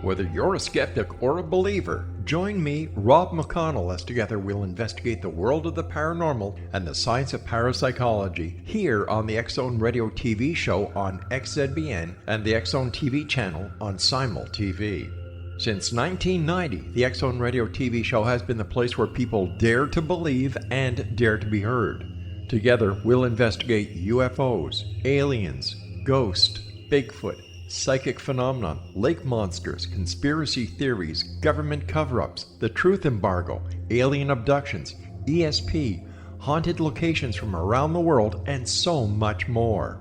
Whether you're a skeptic or a believer, join me, Rob McConnell, as together we'll investigate the world of the paranormal and the science of parapsychology here on the X-Zone Radio TV show on XZBN and the X-Zone TV channel on Simul TV. Since 1990, the X-Zone Radio TV show has been the place where people dare to believe and dare to be heard. Together, we'll investigate UFOs, aliens, ghosts, Bigfoot, psychic phenomenon, lake monsters, conspiracy theories, government cover-ups, the truth embargo, alien abductions, ESP, haunted locations from around the world, and so much more.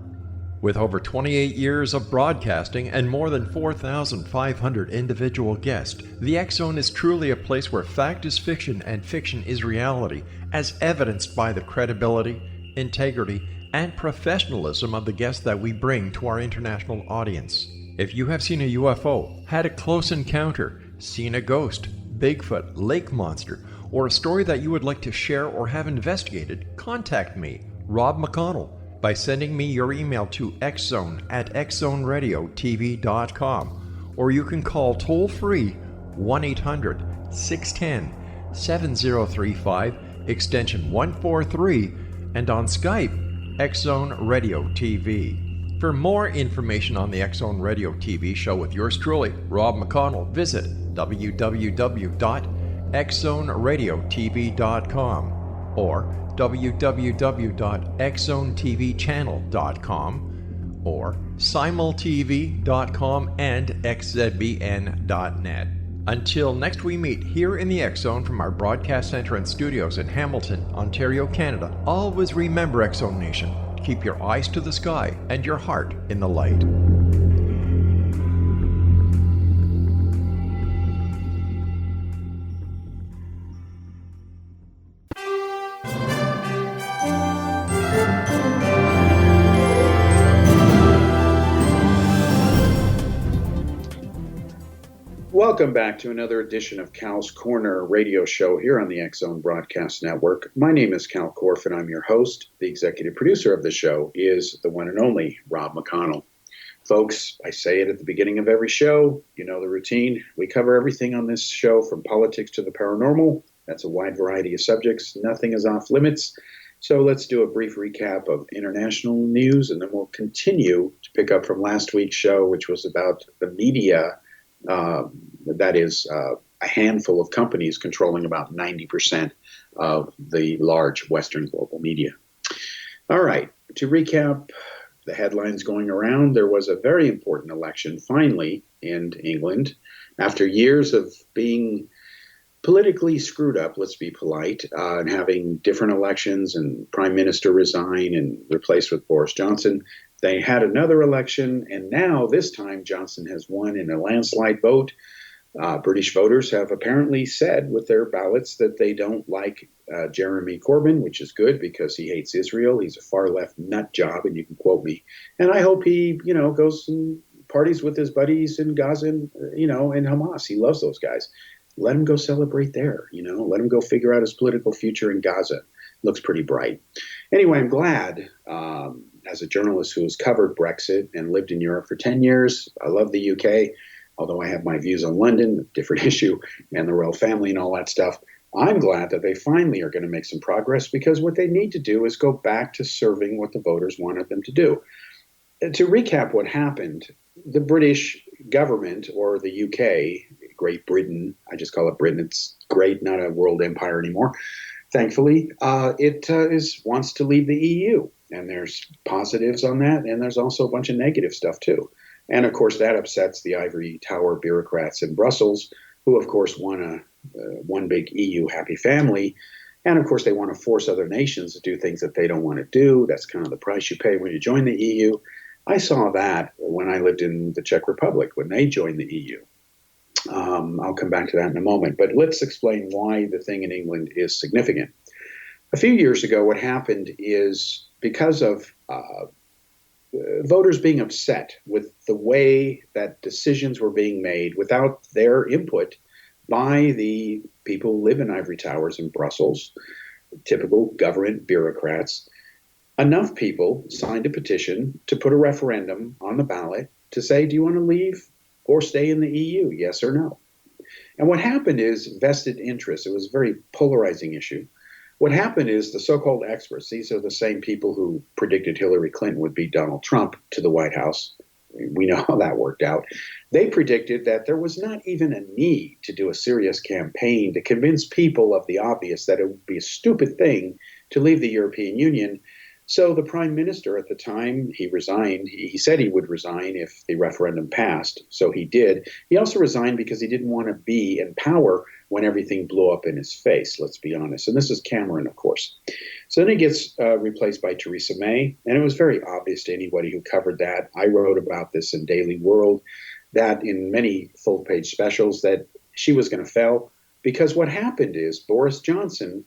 With over 28 years of broadcasting and more than 4,500 individual guests, the X-Zone is truly a place where fact is fiction and fiction is reality, as evidenced by the credibility, integrity, and professionalism of the guests that we bring to our international audience. If you have seen a UFO, had a close encounter, seen a ghost, Bigfoot, lake monster, or a story that you would like to share or have investigated, contact me, Rob McConnell, by sending me your email to xzone@xzoneradiotv.com, or you can call toll-free 1-800-610-7035, extension 143, and on Skype, X-Zone Radio TV. For more information on the X-Zone Radio TV show with yours truly, Rob McConnell, visit www.xzoneradiotv.com or www.xzonetvchannel.com or simultv.com and xzbn.net. Until next we meet here in the X-Zone from our broadcast center and studios in Hamilton, Ontario, Canada, always remember, X-Zone Nation, keep your eyes to the sky and your heart in the light. Welcome back to another edition of Cal's Corner radio show here on the X-Zone Broadcast Network. My name is Kal Korff, and I'm your host. The executive producer of the show is the one and only Rob McConnell. Folks, I say it at the beginning of every show. You know the routine. We cover everything on this show, from politics to the paranormal. That's a wide variety of subjects. Nothing is off limits. So let's do a brief recap of international news, and then we'll continue to pick up from last week's show, which was about the media. That is a handful of companies controlling about 90% of the large Western global media. All right, to recap the headlines going around, there was a very important election finally in England. After years of being politically screwed up, let's be polite, and having different elections and prime minister resign and replaced with Boris Johnson, they had another election, and now this time Johnson has won in a landslide vote. British voters have apparently said with their ballots that they don't like Jeremy Corbyn, which is good because he hates Israel. He's a far-left nut job, and you can quote me. And I hope he, goes and parties with his buddies in Gaza and, in Hamas. He loves those guys. Let him go celebrate there, Let him go figure out his political future in Gaza. Looks pretty bright. Anyway, I'm glad, as a journalist who has covered Brexit and lived in Europe for 10 years, I love the UK, although I have my views on London, a different issue, and the royal family and all that stuff. I'm glad that they finally are going to make some progress, because what they need to do is go back to serving what the voters wanted them to do. To recap what happened, the British government, or the UK, Great Britain, I just call it Britain, it's great, not a world empire anymore, thankfully, it wants to leave the EU. And there's positives on that, and there's also a bunch of negative stuff too. And of course, that upsets the ivory tower bureaucrats in Brussels, who of course want one big EU happy family. And of course, they want to force other nations to do things that they don't want to do. That's kind of the price you pay when you join the EU. I saw that when I lived in the Czech Republic, when they joined the EU. I'll come back to that in a moment, but let's explain why the thing in England is significant. A few years ago, what happened is, because of voters being upset with the way that decisions were being made without their input by the people who live in ivory towers in Brussels, typical government bureaucrats, enough people signed a petition to put a referendum on the ballot to say, do you want to leave or stay in the EU, yes or no? And what happened is vested interest. It was a very polarizing issue. What happened is the so-called experts, these are the same people who predicted Hillary Clinton would beat Donald Trump to the White House. We know how that worked out. They predicted that there was not even a need to do a serious campaign to convince people of the obvious that it would be a stupid thing to leave the European Union. So the prime minister at the time, he resigned. He said he would resign if the referendum passed. So he did. He also resigned because he didn't want to be in power when everything blew up in his face, let's be honest. And this is Cameron, of course. So then he gets replaced by Theresa May. And it was very obvious to anybody who covered that. I wrote about this in Daily World, that in many full-page specials, that she was going to fail. Because what happened is Boris Johnson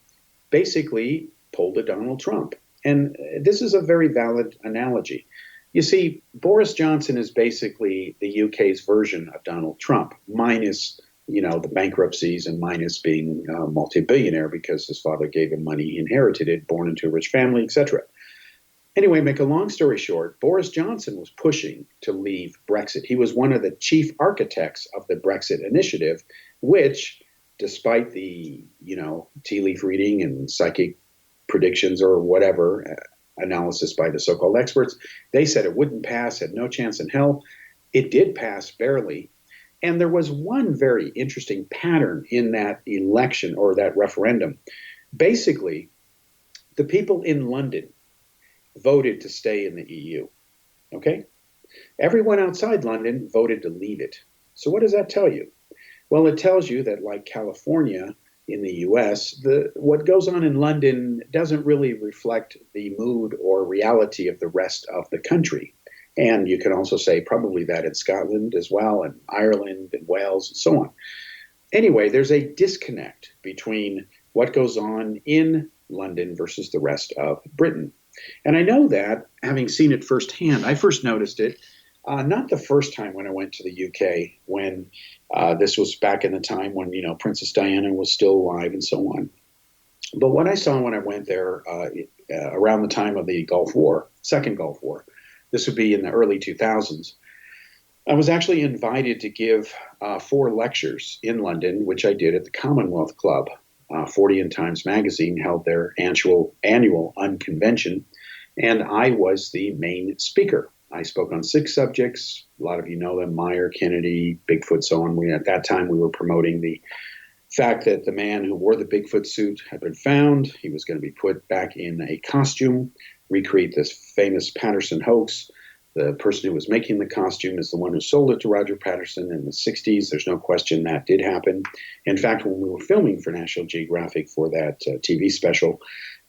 basically pulled a Donald Trump. And this is a very valid analogy. You see, Boris Johnson is basically the UK's version of Donald Trump, minus, the bankruptcies and minus being a multi-billionaire because his father gave him money, he inherited it, born into a rich family, etc. Anyway, make a long story short, Boris Johnson was pushing to leave Brexit. He was one of the chief architects of the Brexit initiative, which, despite the, tea leaf reading and psychic predictions or whatever, analysis by the so-called experts, they said it wouldn't pass, had no chance in hell. It did pass barely. And there was one very interesting pattern in that election or that referendum. Basically, the people in London voted to stay in the EU. Okay? Everyone outside London voted to leave it. So what does that tell you? Well, it tells you that, like California in the US, what goes on in London doesn't really reflect the mood or reality of the rest of the country. And you can also say probably that in Scotland as well, and Ireland and Wales and so on. Anyway, there's a disconnect between what goes on in London versus the rest of Britain. And I know that, having seen it firsthand, I first noticed it not the first time when I went to the UK, when this was back in the time when, Princess Diana was still alive and so on. But what I saw when I went there around the time of the Gulf War, Second Gulf War, this would be in the early 2000s, I was actually invited to give 4 lectures in London, which I did at the Commonwealth Club. 40 and Times magazine held their annual unconvention, and I was the main speaker. I spoke on 6 subjects. A lot of you know them: Meyer, Kennedy, Bigfoot, so on. At that time, we were promoting the fact that the man who wore the Bigfoot suit had been found. He was going to be put back in a costume, recreate this famous Patterson hoax. The person who was making the costume is the one who sold it to Roger Patterson in the 60s. There's no question that did happen. In fact, when we were filming for National Geographic for that TV special,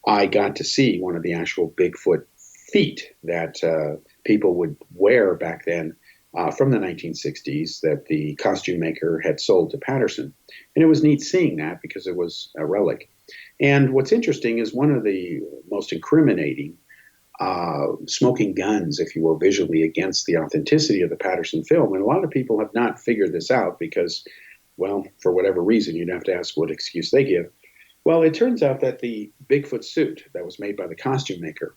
I got to see one of the actual Bigfoot feet that people would wear back then from the 1960s that the costume maker had sold to Patterson. And it was neat seeing that because it was a relic. And what's interesting is one of the most incriminating smoking guns, if you will, visually against the authenticity of the Patterson film. And a lot of people have not figured this out because, well, for whatever reason, you'd have to ask what excuse they give. Well, it turns out that the Bigfoot suit that was made by the costume maker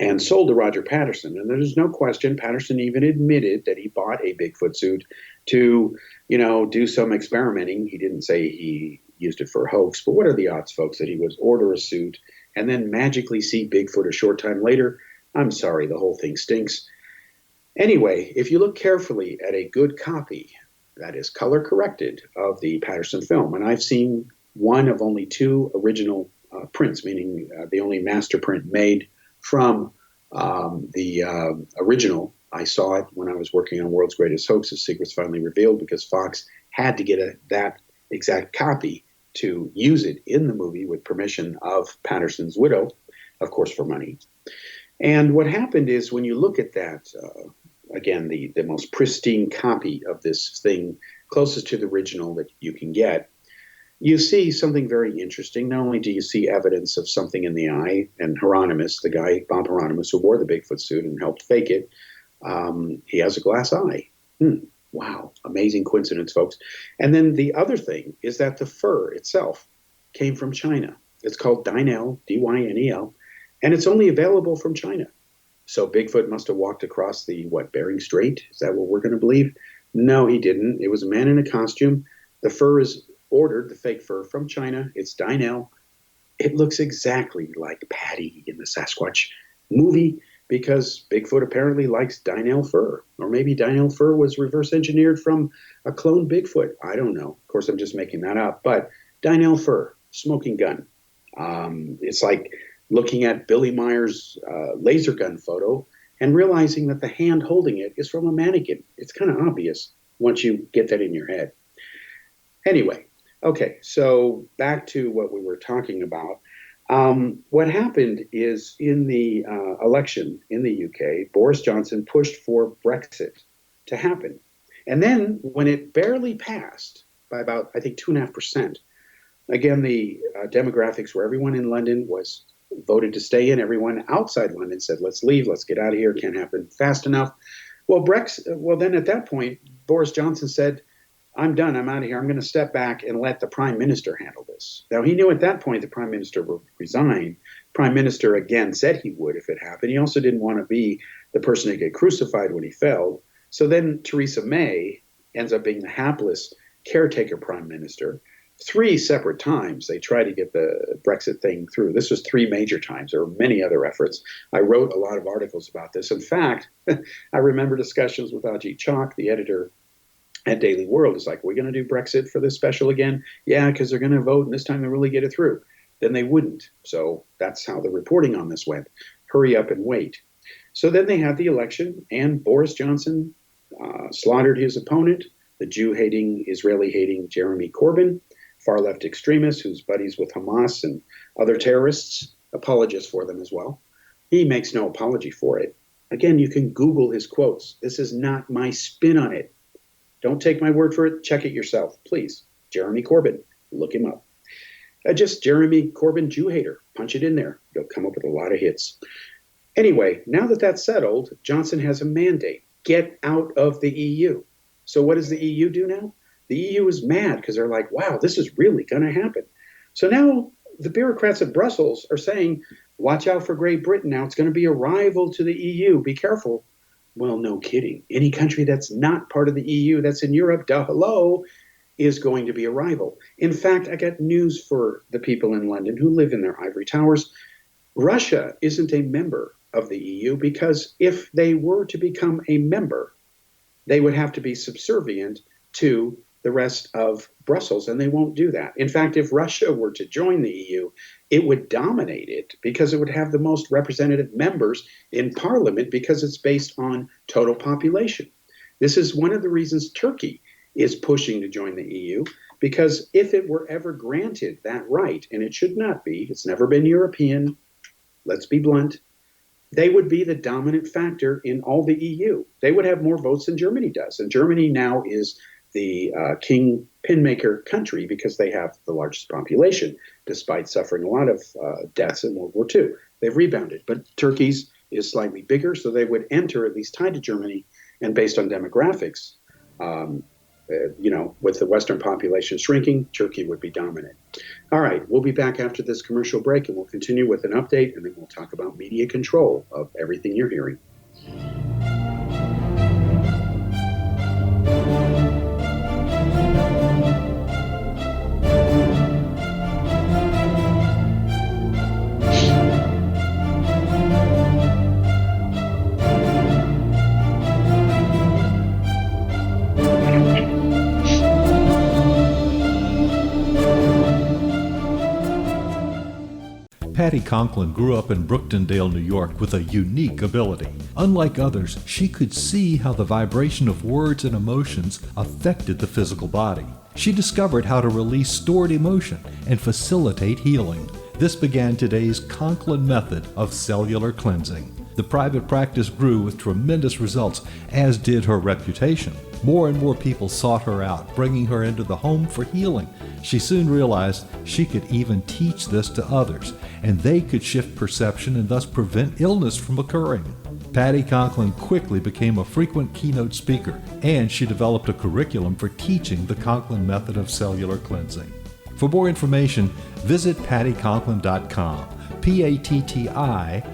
and sold to Roger Patterson, and there's no question, Patterson even admitted that he bought a Bigfoot suit to, do some experimenting. He didn't say he used it for a hoax, but what are the odds, folks, that he would order a suit and then magically see Bigfoot a short time later? I'm sorry, the whole thing stinks. Anyway, if you look carefully at a good copy that is color corrected of the Patterson film, and I've seen one of only 2 original prints, meaning the only master print made from the original. I saw it when I was working on World's Greatest Hoaxes, Secrets Finally Revealed, because Fox had to get that exact copy to use it in the movie with permission of Patterson's widow, of course, for money. And what happened is when you look at that, again, the most pristine copy of this thing, closest to the original that you can get, you see something very interesting. Not only do you see evidence of something in the eye, and Hieronymus, the guy, Bob Hieronymus, who wore the Bigfoot suit and helped fake it, he has a glass eye. Wow, amazing coincidence, folks. And then the other thing is that the fur itself came from China. It's called Dynel, D-Y-N-E-L, and it's only available from China. So Bigfoot must have walked across the, Bering Strait? Is that what we're going to believe? No, he didn't. It was a man in a costume. The fur is ordered, the fake fur from China. It's Dynel. It looks exactly like Patty in the Sasquatch movie because Bigfoot apparently likes Dynel fur. Or maybe Dynel fur was reverse engineered from a clone Bigfoot. I don't know. Of course, I'm just making that up. But Dynel fur, smoking gun. It's like looking at Billy Meyer's laser gun photo and realizing that the hand holding it is from a mannequin. It's kind of obvious once you get that in your head. Anyway, okay, so back to what we were talking about. What happened is in the election in the UK, Boris Johnson pushed for Brexit to happen. And then when it barely passed by about, I think, 2.5%, again, the demographics where everyone in London was voted to stay in. Everyone outside London said, let's leave, let's get out of here, can't happen fast enough. Well, then at that point, Boris Johnson said, I'm done, I'm out of here, I'm going to step back and let the prime minister handle this. Now, he knew at that point the prime minister would resign. Prime minister, again, said he would if it happened. He also didn't want to be the person to get crucified when he failed. So then Theresa May ends up being the hapless caretaker prime minister. 3 separate times they tried to get the Brexit thing through. This was 3 major times. There were many other efforts. I wrote a lot of articles about this. In fact, I remember discussions with Ajit Chak, the editor at Daily World. It's like, we're going to do Brexit for this special again? Yeah, because they're going to vote, and this time they really get it through. Then they wouldn't. So that's how the reporting on this went. Hurry up and wait. So then they had the election, and Boris Johnson slaughtered his opponent, the Jew-hating, Israeli-hating Jeremy Corbyn, far-left extremist who's buddies with Hamas and other terrorists, apologists for them as well. He makes no apology for it. Again, you can Google his quotes. This is not my spin on it. Don't take my word for it. Check it yourself, please. Jeremy Corbyn, look him up. Just Jeremy Corbyn, Jew hater. Punch it in there. You'll come up with a lot of hits. Anyway, now that that's settled, Johnson has a mandate. Get out of the EU. So what does the EU do now? The EU is mad because they're like, wow, this is really going to happen. So now the bureaucrats at Brussels are saying, watch out for Great Britain. Now it's going to be a rival to the EU. Be careful. Well, no kidding. Any country that's not part of the EU, that's in Europe, hello, is going to be a rival. In fact, I got news for the people in London who live in their ivory towers. Russia isn't a member of the EU because if they were to become a member, they would have to be subservient to the rest of Brussels, and they won't do that. In fact, if Russia were to join the EU, it would dominate it because it would have the most representative members in parliament because it's based on total population. This is one of the reasons Turkey is pushing to join the EU, because if it were ever granted that right, and it should not be, it's never been European, let's be blunt, they would be the dominant factor in all the EU. They would have more votes than Germany does. And Germany now is the king pinmaker country because they have the largest population, despite suffering a lot of deaths in World War II. They've rebounded, but Turkey's is slightly bigger, so they would enter at least tied to Germany. And based on demographics, with the Western population shrinking, Turkey would be dominant. All right, we'll be back after this commercial break, and we'll continue with an update, and then we'll talk about media control of everything you're hearing. Patty Conklin grew up in Brooktondale, New York with a unique ability. Unlike others, she could see how the vibration of words and emotions affected the physical body. She discovered how to release stored emotion and facilitate healing. This began today's Conklin method of cellular cleansing. The private practice grew with tremendous results, as did her reputation. More and more people sought her out, bringing her into the home for healing. She soon realized she could even teach this to others, and they could shift perception and thus prevent illness from occurring. Patty Conklin quickly became a frequent keynote speaker, and she developed a curriculum for teaching the Conklin method of cellular cleansing. For more information, visit pattyconklin.com, PattiConklin,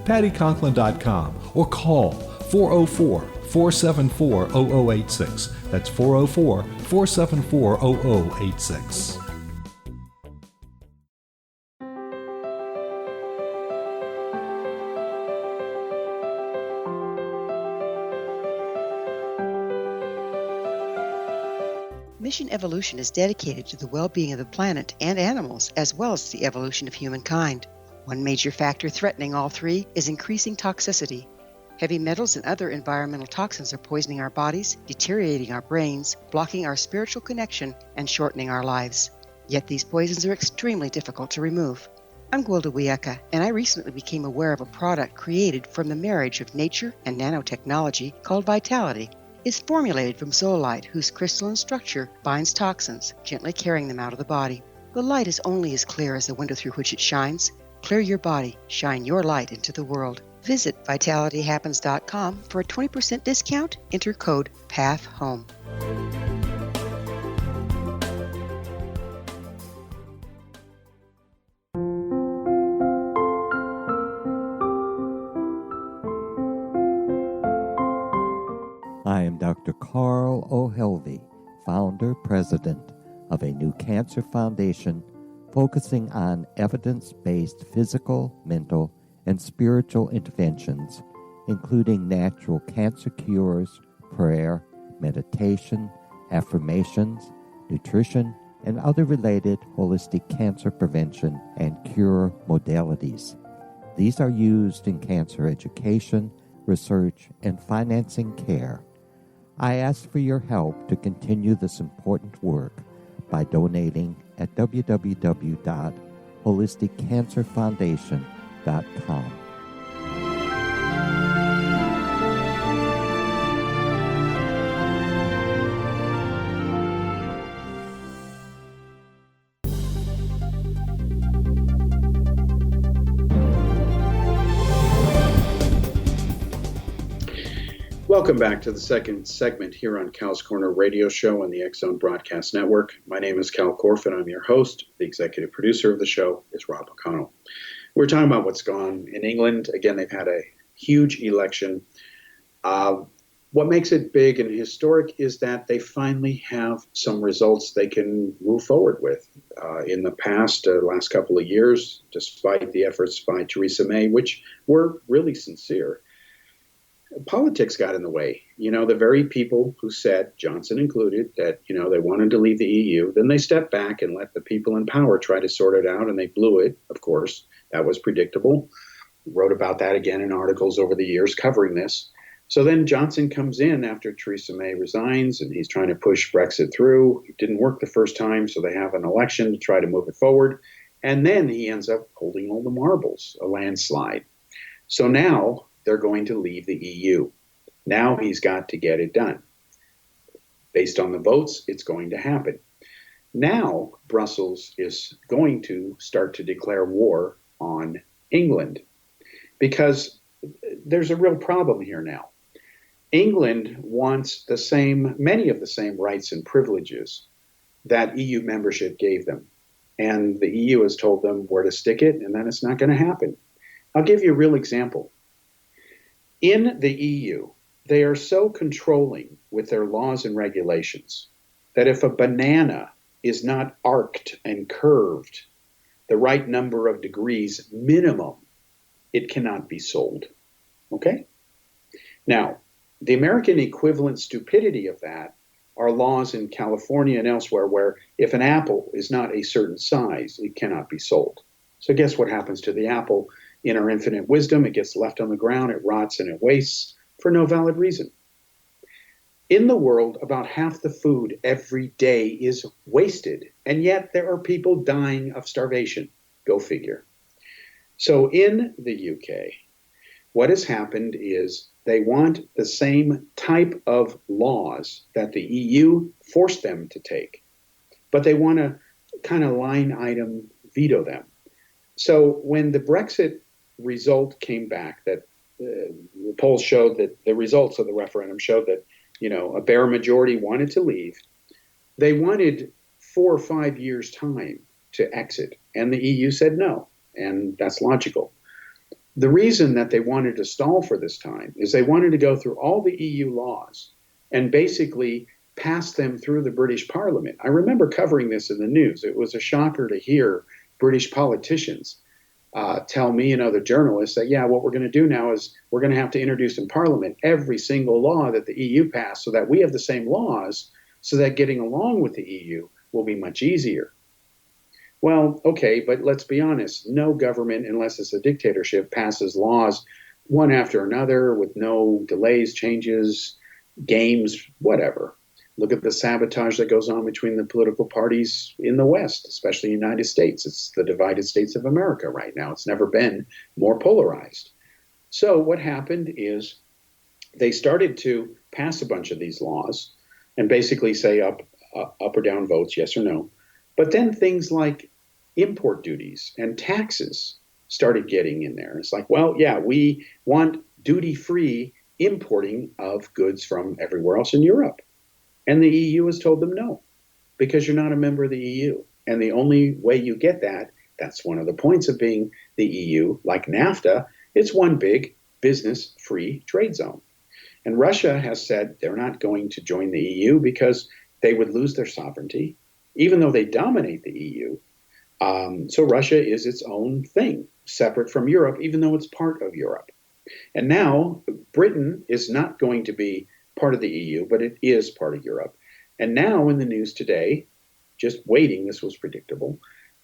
pattyconklin.com, or call 404 474 0086. That's 404 474 0086. Mission Evolution is dedicated to the well-being of the planet and animals, as well as the evolution of humankind. One major factor threatening all three is increasing toxicity. Heavy metals and other environmental toxins are poisoning our bodies, deteriorating our brains, blocking our spiritual connection, and shortening our lives. Yet these poisons are extremely difficult to remove. I'm Gwilda Wiyaka, and I recently became aware of a product created from the marriage of nature and nanotechnology called Vitality. It's formulated from zoolite, whose crystalline structure binds toxins, gently carrying them out of the body. The light is only as clear as the window through which it shines. Clear your body, shine your light into the world. Visit vitalityhappens.com for a 20% discount. Enter code PATHHOME. I am Dr. Carl O'Helvey, founder, president of a new cancer foundation focusing on evidence-based physical, mental, and spiritual interventions, including natural cancer cures, prayer, meditation, affirmations, nutrition, and other related holistic cancer prevention and cure modalities. These are used in cancer education, research, and financing care. I ask for your help to continue this important work by donating at www.holisticcancerfoundation.com. Welcome back to the second segment here on Kal's Corner radio show on the X-Zone Broadcast Network. My name is Kal Korff, and I'm your host. The executive producer of the show is Rob McConnell. We're talking about what's gone in England. Again, they've had a huge election. What makes it big and historic is that they finally have some results they can move forward with. In the past, last couple of years, despite the efforts by Theresa May, which were really sincere, politics got in the way. You know, the very people who said, Johnson included, that, you know, they wanted to leave the EU, then they stepped back and let the people in power try to sort it out, and they blew it, of course. That was predictable. Wrote about that again in articles over the years covering this. So then Johnson comes in after Theresa May resigns, and he's trying to push Brexit through. It didn't work the first time, so they have an election to try to move it forward. And then he ends up holding all the marbles, a landslide. So now they're going to leave the EU. Now he's got to get it done. Based on the votes, it's going to happen. Now Brussels is going to start to declare war on England because there's a real problem here now. England wants many of the same rights and privileges that EU membership gave them. And the EU has told them where to stick it, and then it's not going to happen. I'll give you a real example. In the EU, they are so controlling with their laws and regulations that if a banana is not arced and curved the right number of degrees minimum, it cannot be sold. Okay? Now, the American equivalent stupidity of that are laws in California and elsewhere where if an apple is not a certain size, it cannot be sold. So guess what happens to the apple? In our infinite wisdom, it gets left on the ground, it rots and it wastes for no valid reason. In the world, about half the food every day is wasted, and yet there are people dying of starvation. Go figure. So in the UK, what has happened is they want the same type of laws that the EU forced them to take, but they want to kind of line item veto them. So when the Brexit result came back, that the polls showed that the results of the referendum showed that, you know, a bare majority wanted to leave. They wanted 4 or 5 years' time to exit, and the EU said no, and that's logical. The reason that they wanted to stall for this time is they wanted to go through all the EU laws and basically pass them through the British Parliament. I remember covering this in the news. It was a shocker to hear British politicians tell me and other journalists that, yeah, what we're going to do now is we're going to have to introduce in Parliament every single law that the EU passed so that we have the same laws, so that getting along with the EU will be much easier. Well, okay, but let's be honest. No government, unless it's a dictatorship, passes laws one after another with no delays, changes, games, whatever. Look at the sabotage that goes on between the political parties in the West, especially the United States. It's the divided states of America right now. It's never been more polarized. So what happened is they started to pass a bunch of these laws and basically say up or down votes, yes or no. But then things like import duties and taxes started getting in there. It's like, well, yeah, we want duty-free importing of goods from everywhere else in Europe. And the EU has told them no, because you're not a member of the EU. And the only way you get that, that's one of the points of being the EU, like NAFTA, it's one big business-free trade zone. And Russia has said they're not going to join the EU because they would lose their sovereignty, even though they dominate the EU. So Russia is its own thing, separate from Europe, even though it's part of Europe. And now Britain is not going to be part of the EU, but it is part of Europe. And now in the news today, just waiting, this was predictable,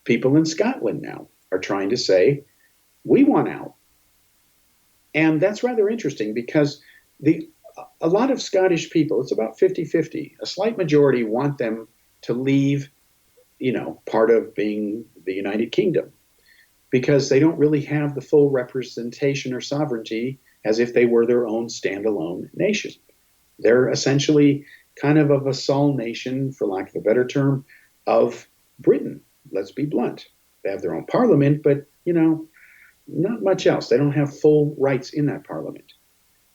people in Scotland now are trying to say, we want out. And that's rather interesting because a lot of Scottish people, it's about 50-50, a slight majority want them to leave, part of being the United Kingdom, because they don't really have the full representation or sovereignty as if they were their own standalone nation. They're essentially kind of a vassal nation, for lack of a better term, of Britain. Let's be blunt. They have their own parliament, but, not much else. They don't have full rights in that parliament.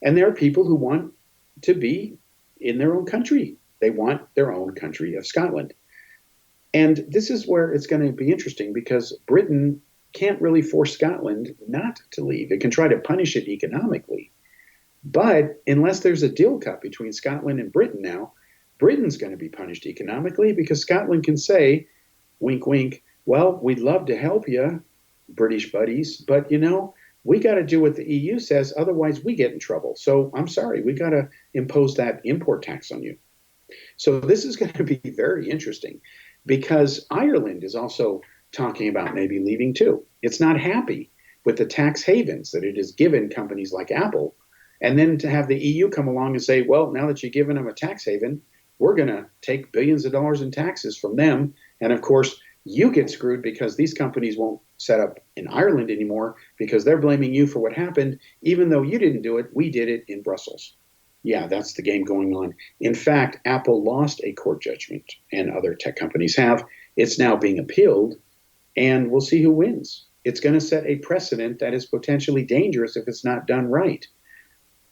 And there are people who want to be in their own country. They want their own country of Scotland. And this is where it's going to be interesting, because Britain can't really force Scotland not to leave. It can try to punish it economically. But unless there's a deal cut between Scotland and Britain now, Britain's going to be punished economically, because Scotland can say, wink, wink, well, we'd love to help you, British buddies, but, we got to do what the EU says, otherwise we get in trouble. So I'm sorry, we got to impose that import tax on you. So this is going to be very interesting, because Ireland is also talking about maybe leaving too. It's not happy with the tax havens that it has given companies like Apple. And then to have the EU come along and say, well, now that you've given them a tax haven, we're going to take billions of dollars in taxes from them. And of course, you get screwed because these companies won't set up in Ireland anymore because they're blaming you for what happened. Even though you didn't do it, we did it in Brussels. Yeah, that's the game going on. In fact, Apple lost a court judgment, and other tech companies have. It's now being appealed, and we'll see who wins. It's going to set a precedent that is potentially dangerous if it's not done right.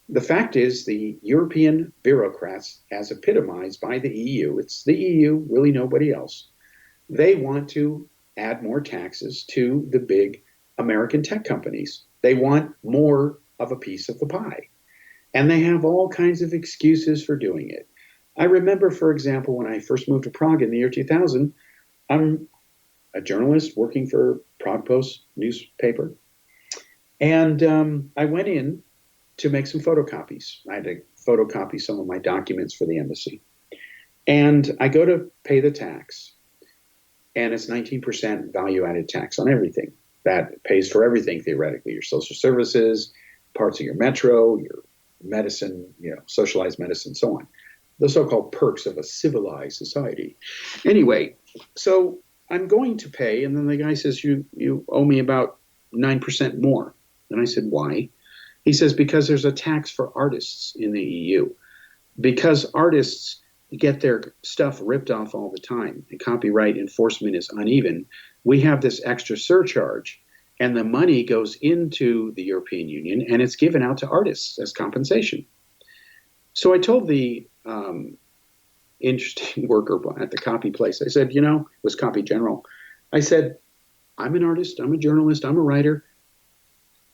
The fact is, the European bureaucrats, as epitomized by the EU, it's the EU, really nobody else, they want to add more taxes to the big American tech companies. They want more of a piece of the pie. And they have all kinds of excuses for doing it. I remember, for example, when I first moved to Prague in the year 2000, I'm a journalist working for Prague Post newspaper. And I went in to make some photocopies. I had to photocopy some of my documents for the embassy. And I go to pay the tax. And it's 19% value-added tax on everything. That pays for everything, theoretically, your social services, parts of your metro, your medicine, socialized medicine, so on. The so-called perks of a civilized society. Anyway, so I'm going to pay, and then the guy says, you owe me about 9% more. And I said, why? He says, because there's a tax for artists in the EU. Because artists get their stuff ripped off all the time, and copyright enforcement is uneven, we have this extra surcharge, and the money goes into the European Union, and it's given out to artists as compensation. So I told the interesting worker at the copy place, I said, it was Copy General, I said, I'm an artist, I'm a journalist, I'm a writer.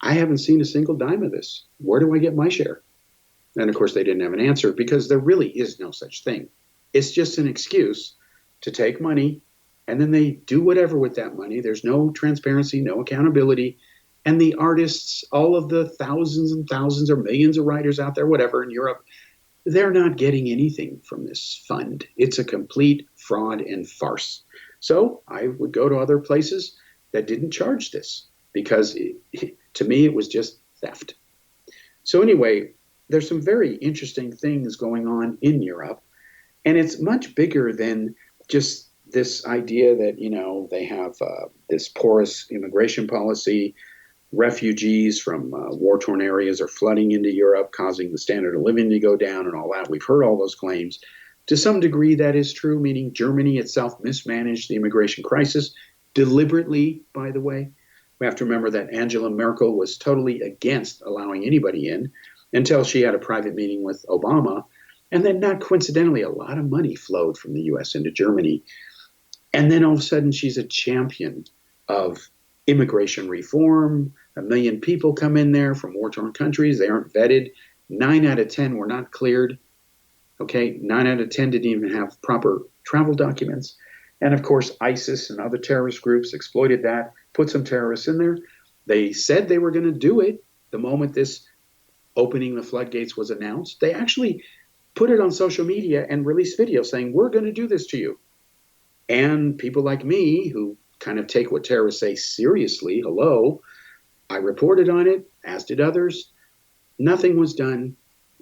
I haven't seen a single dime of this. Where do I get my share? And of course, they didn't have an answer because there really is no such thing. It's just an excuse to take money, and then they do whatever with that money. There's no transparency, no accountability. And the artists, all of the thousands and thousands or millions of writers out there, whatever, in Europe, they're not getting anything from this fund. It's a complete fraud and farce. So I would go to other places that didn't charge this because to me, it was just theft. So anyway, there's some very interesting things going on in Europe, and it's much bigger than just this idea that, you know, they have this porous immigration policy. Refugees from war-torn areas are flooding into Europe, causing the standard of living to go down and all that. We've heard all those claims. To some degree, that is true, meaning Germany itself mismanaged the immigration crisis deliberately, by the way. We have to remember that Angela Merkel was totally against allowing anybody in until she had a private meeting with Obama. And then, not coincidentally, a lot of money flowed from the U.S. into Germany. And then all of a sudden, she's a champion of immigration reform. 1 million people come in there from war-torn countries. They aren't vetted. 9 out of 10 were not cleared. Okay, 9 out of 10 didn't even have proper travel documents. And of course, ISIS and other terrorist groups exploited that, put some terrorists in there. They said they were going to do it the moment this opening the floodgates was announced. They actually put it on social media and released videos saying, we're going to do this to you. And people like me, who kind of take what terrorists say seriously, hello, I reported on it, as did others. Nothing was done.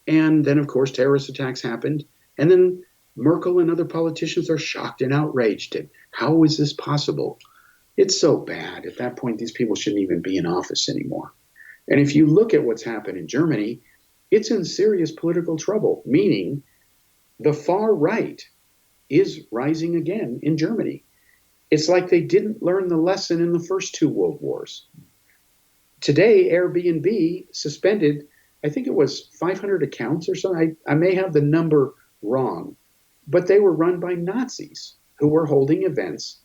And then, of course, terrorist attacks happened. And then Merkel and other politicians are shocked and outraged. And how is this possible? It's so bad. At that point, these people shouldn't even be in office anymore. And if you look at what's happened in Germany, it's in serious political trouble, meaning the far right is rising again in Germany. It's like they didn't learn the lesson in the first 2 world wars. Today, Airbnb suspended, I think it was 500 accounts or something. I may have the number wrong, but they were run by Nazis who were holding events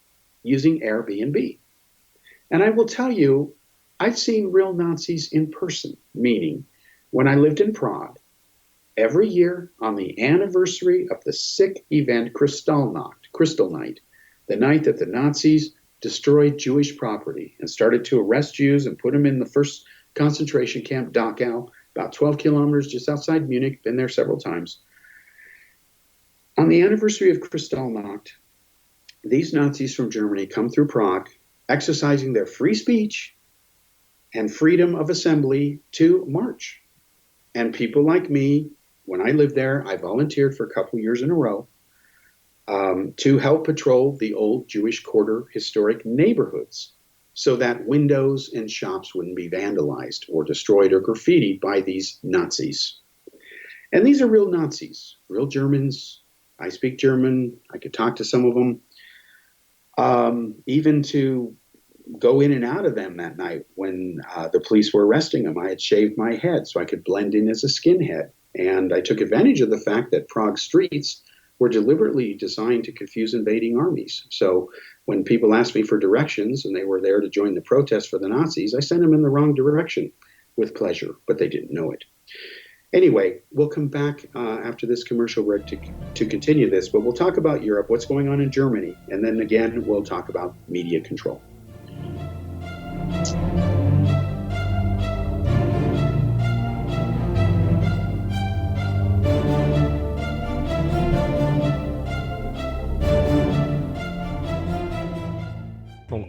using Airbnb. And I will tell you, I've seen real Nazis in person, meaning when I lived in Prague, every year on the anniversary of the sick event Kristallnacht, the night that the Nazis destroyed Jewish property and started to arrest Jews and put them in the first concentration camp, Dachau, about 12 kilometers just outside Munich, been there several times. On the anniversary of Kristallnacht, these Nazis from Germany come through Prague, exercising their free speech and freedom of assembly to march. And people like me, when I lived there, I volunteered for a couple years in a row to help patrol the old Jewish quarter historic neighborhoods so that windows and shops wouldn't be vandalized or destroyed or graffitied by these Nazis. And these are real Nazis, real Germans. I speak German. I could talk to some of them. Even to go in and out of them that night when the police were arresting them, I had shaved my head so I could blend in as a skinhead. And I took advantage of the fact that Prague streets were deliberately designed to confuse invading armies. So when people asked me for directions and they were there to join the protest for the Nazis, I sent them in the wrong direction with pleasure, but they didn't know it. Anyway, we'll come back after this commercial break to continue this, but we'll talk about Europe, what's going on in Germany, and then again, we'll talk about media control.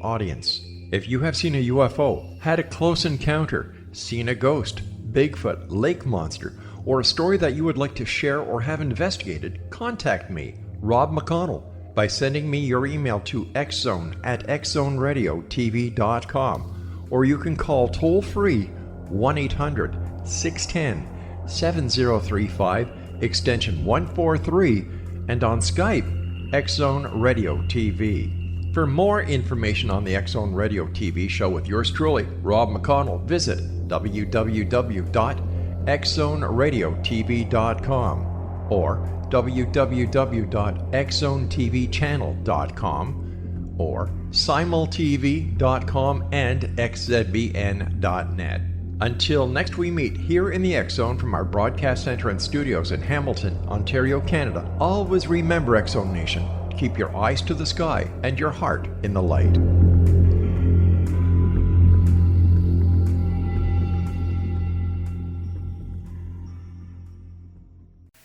Audience. If you have seen a UFO, had a close encounter, seen a ghost, Bigfoot, lake monster, or a story that you would like to share or have investigated, contact me, Rob McConnell, by sending me your email to xzone@xzoneradiotv.com, or you can call toll-free 1-800-610-7035, extension 143, and on Skype, X-Zone Radio TV. For more information on the X-Zone Radio TV show with yours truly, Rob McConnell, visit www.xzoneradiotv.com or www.xzonetvchannel.com or simultv.com and xzbn.net. Until next we meet here in the X Zone from our broadcast center and studios in Hamilton, Ontario, Canada, always remember, X Zone Nation, keep your eyes to the sky and your heart in the light.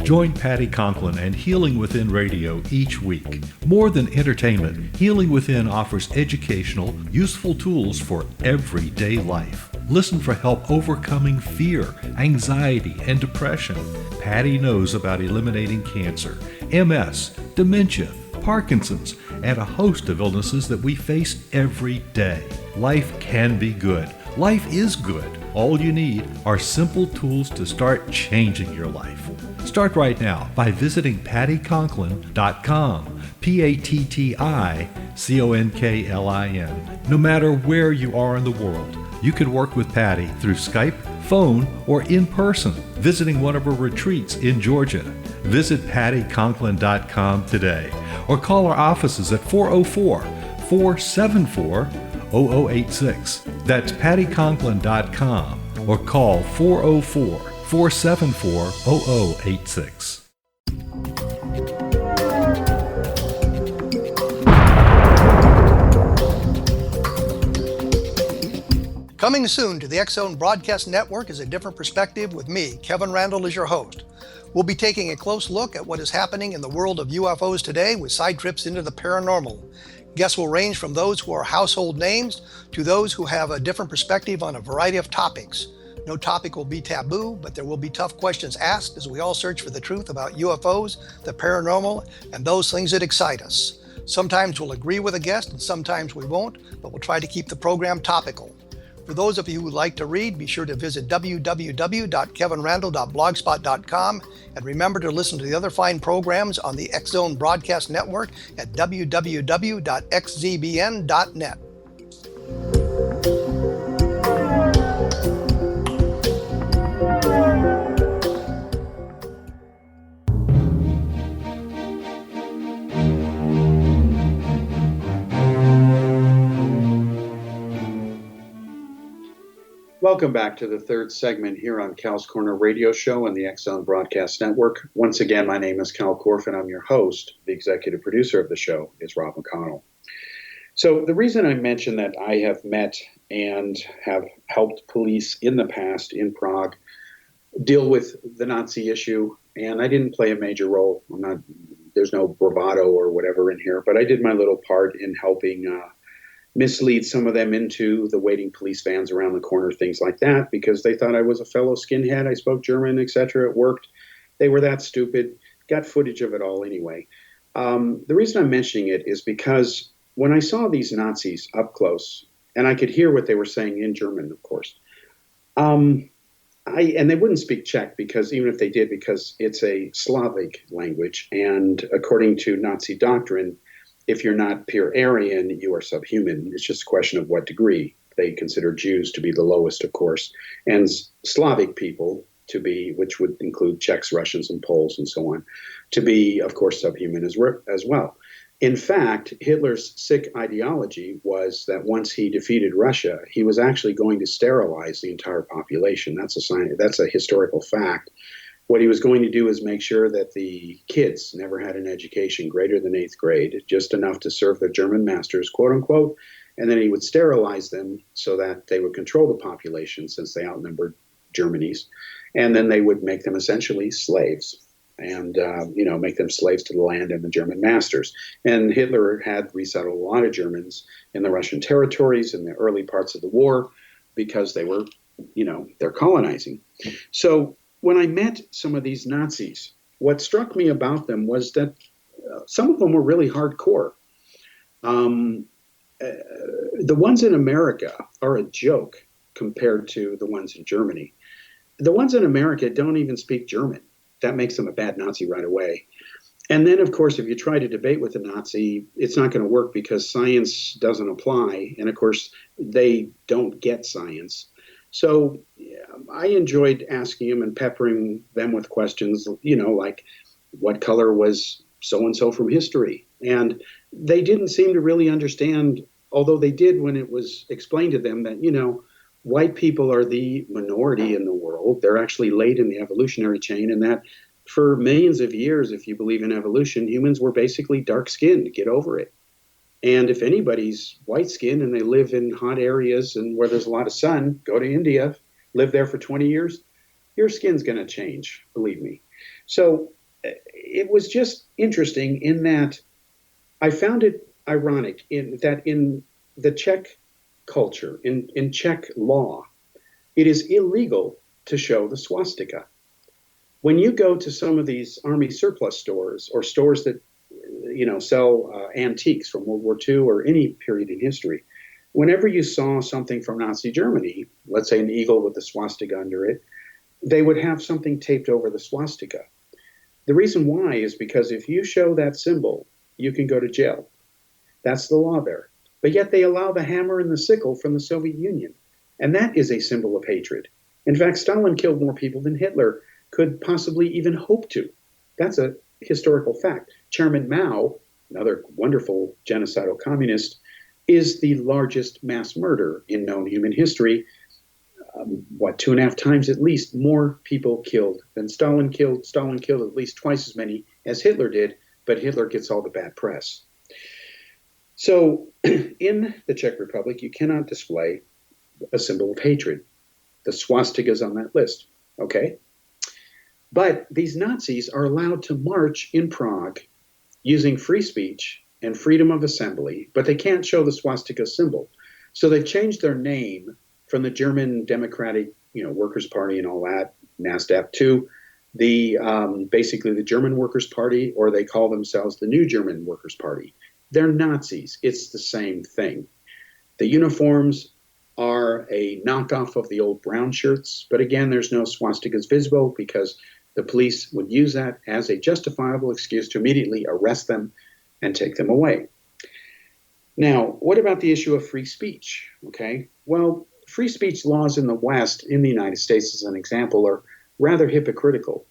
Join Patty Conklin and Healing Within Radio each week. More than entertainment, Healing Within offers educational, useful tools for everyday life. Listen for help overcoming fear, anxiety, and depression. Patty knows about eliminating cancer, MS, dementia, Parkinson's, and a host of illnesses that we face every day. Life can be good. Life is good. All you need are simple tools to start changing your life. Start right now by visiting pattyconklin.com, PATTICONKLIN. No matter where you are in the world, you can work with Patty through Skype, phone, or in person, visiting one of her retreats in Georgia. Visit pattyconklin.com today or call our offices at 404-474-0086. That's pattyconklin.com or call 404-474-0086. Coming soon to the X Zone Broadcast Network is A Different Perspective with me, Kevin Randall, as your host. We'll be taking a close look at what is happening in the world of UFOs today with side trips into the paranormal. Guests will range from those who are household names to those who have a different perspective on a variety of topics. No topic will be taboo, but there will be tough questions asked as we all search for the truth about UFOs, the paranormal, and those things that excite us. Sometimes we'll agree with a guest and sometimes we won't, but we'll try to keep the program topical. For those of you who would like to read, be sure to visit www.kevinrandall.blogspot.com and remember to listen to the other fine programs on the X Zone Broadcast Network at www.xzbn.net. Welcome back to the third segment here on Cal's Corner Radio Show on the X Zone Broadcast Network. Once again, my name is Kal Korff, and I'm your host. The executive producer of the show is Rob McConnell. So the reason I mentioned that I have met and have helped police in the past in Prague deal with the Nazi issue, and I didn't play a major role. There's no bravado or whatever in here, but I did my little part in helping mislead some of them into the waiting police vans around the corner, things like that, because they thought I was a fellow skinhead. I spoke German, etc. It worked. They were that stupid. Got footage of it all anyway. The reason I'm mentioning it is because when I saw these Nazis up close, and I could hear what they were saying in German, of course, and they wouldn't speak Czech, because even if they did, because it's a Slavic language, and according to Nazi doctrine, if you're not pure Aryan, you are subhuman. It's just a question of what degree. They consider Jews to be the lowest, of course, and Slavic people to be, which would include Czechs, Russians, and Poles, and so on, to be, of course, subhuman as well. In fact, Hitler's sick ideology was that once he defeated Russia, he was actually going to sterilize the entire population. That's a historical fact. What he was going to do is make sure that the kids never had an education greater than 8th grade, just enough to serve their German masters, quote unquote, and then he would sterilize them so that they would control the population since they outnumbered Germany's, and then they would make them essentially slaves and make them slaves to the land and the German masters. And Hitler had resettled a lot of Germans in the Russian territories in the early parts of the war because they were, they're colonizing. So when I met some of these Nazis, what struck me about them was that some of them were really hardcore. The ones in America are a joke compared to the ones in Germany. The ones in America don't even speak German. That makes them a bad Nazi right away. And then, of course, if you try to debate with a Nazi, it's not going to work because science doesn't apply. And, of course, they don't get science. So I enjoyed asking them and peppering them with questions, like what color was so-and-so from history? And they didn't seem to really understand, although they did when it was explained to them that, white people are the minority in the world. They're actually late in the evolutionary chain, and that for millions of years, if you believe in evolution, humans were basically dark-skinned. Get over it. And if anybody's white-skinned and they live in hot areas and where there's a lot of sun, go to India, live there for 20 years, your skin's going to change, believe me. So it was just interesting in that I found it ironic that in the Czech culture, in Czech law, it is illegal to show the swastika. When you go to some of these army surplus stores or stores that sell antiques from World War II or any period in history, whenever you saw something from Nazi Germany, let's say an eagle with a swastika under it, they would have something taped over the swastika. The reason why is because if you show that symbol, you can go to jail. That's the law there. But yet they allow the hammer and the sickle from the Soviet Union. And that is a symbol of hatred. In fact, Stalin killed more people than Hitler could possibly even hope to. That's a historical fact. Chairman Mao, another wonderful genocidal communist, is the largest mass murderer in known human history. 2.5 times at least more people killed than Stalin killed. Stalin killed at least twice as many as Hitler did, but Hitler gets all the bad press. So in the Czech Republic, you cannot display a symbol of hatred. The swastika is on that list, okay? But these Nazis are allowed to march in Prague using free speech and freedom of assembly, but they can't show the swastika symbol. So they've changed their name from the German Democratic, Workers' Party and all that, NASDAQ, to the basically the German Workers' Party, or they call themselves the New German Workers' Party. They're Nazis. It's the same thing. The uniforms are a knockoff of the old brown shirts, but again, there's no swastikas visible because the police would use that as a justifiable excuse to immediately arrest them and take them away. Now, what about the issue of free speech? Okay, well, free speech laws in the West, in the United States as an example, are rather hypocritical.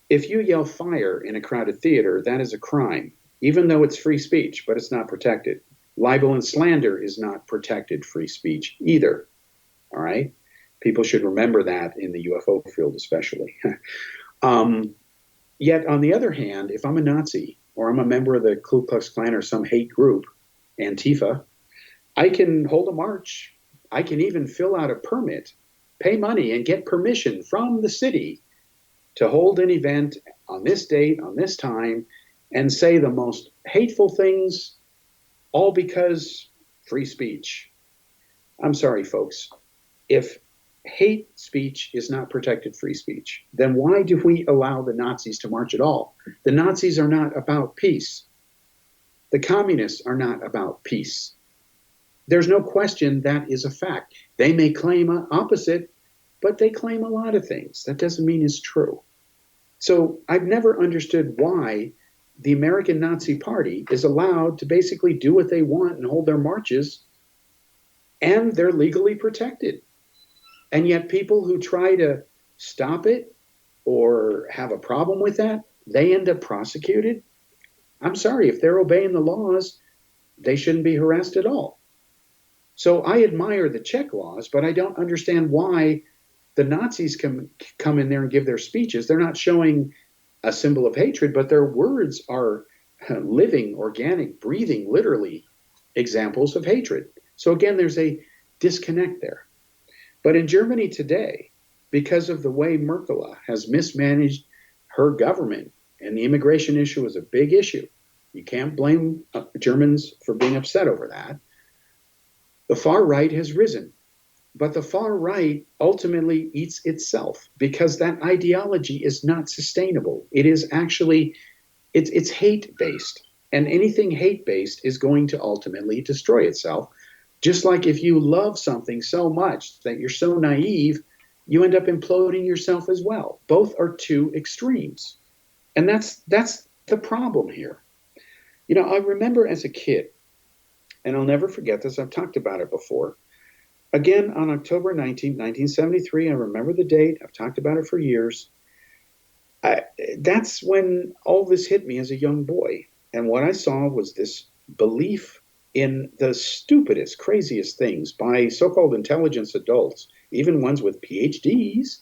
If you yell fire in a crowded theater, that is a crime, even though it's free speech, but it's not protected. Libel and slander is not protected free speech either, all right? People should remember that in the UFO field especially. Yet, on the other hand, if I'm a Nazi or I'm a member of the Ku Klux Klan or some hate group, Antifa, I can hold a march. I can even fill out a permit, pay money, and get permission from the city to hold an event on this date, on this time, and say the most hateful things, all because free speech. I'm sorry, folks. If hate speech is not protected free speech, then why do we allow the Nazis to march at all? The Nazis are not about peace. The communists are not about peace. There's no question that is a fact. They may claim opposite, but they claim a lot of things. That doesn't mean it's true. So I've never understood why the American Nazi Party is allowed to basically do what they want and hold their marches, and they're legally protected. And yet people who try to stop it or have a problem with that, they end up prosecuted. I'm sorry, if they're obeying the laws, they shouldn't be harassed at all. So I admire the Czech laws, but I don't understand why the Nazis come in there and give their speeches. They're not showing a symbol of hatred, but their words are living, organic, breathing, literally examples of hatred. So again, there's a disconnect there. But in Germany today, because of the way Merkel has mismanaged her government, and the immigration issue is a big issue, you can't blame Germans for being upset over that, the far right has risen. But the far right ultimately eats itself because that ideology is not sustainable. It is actually, it's hate-based. And anything hate-based is going to ultimately destroy itself. Just like if you love something so much that you're so naive, you end up imploding yourself as well. Both are two extremes. And that's the problem here. I remember as a kid, and I'll never forget this, I've talked about it before. Again, on October 19, 1973, I remember the date, I've talked about it for years. That's when all this hit me as a young boy. And what I saw was this belief in the stupidest, craziest things by so-called intelligence adults, even ones with PhDs,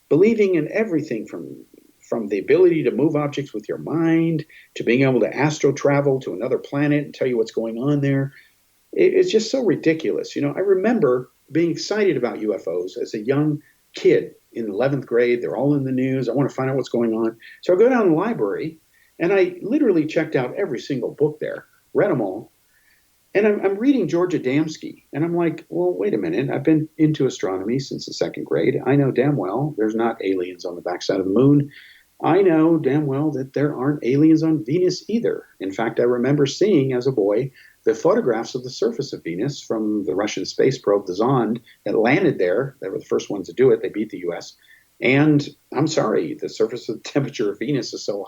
believing in everything from the ability to move objects with your mind to being able to astro travel to another planet and tell you what's going on there. It's just so ridiculous. I remember being excited about UFOs as a young kid in 11th grade. They're all in the news. I want to find out what's going on. So I go down to the library and I literally checked out every single book there, read them all. And I'm reading George Adamski, and I'm like, well, wait a minute. I've been into astronomy since the second grade. I know damn well there's not aliens on the backside of the moon. I know damn well that there aren't aliens on Venus either. In fact, I remember seeing as a boy the photographs of the surface of Venus from the Russian space probe, the Zond, that landed there. They were the first ones to do it. They beat the U.S. And I'm sorry, the surface of the temperature of Venus is so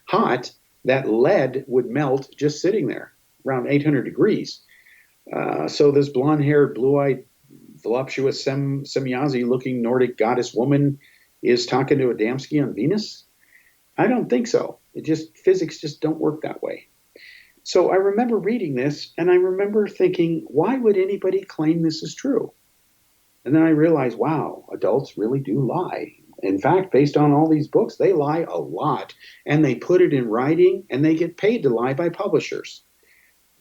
hot that lead would melt just sitting there, around 800 degrees. So this blonde-haired, blue-eyed, voluptuous, Semyazi-looking Nordic goddess woman is talking to Adamski on Venus? I don't think so. Physics just don't work that way. So I remember reading this, and I remember thinking, why would anybody claim this is true? And then I realized, wow, adults really do lie. In fact, based on all these books, they lie a lot, and they put it in writing, and they get paid to lie by publishers.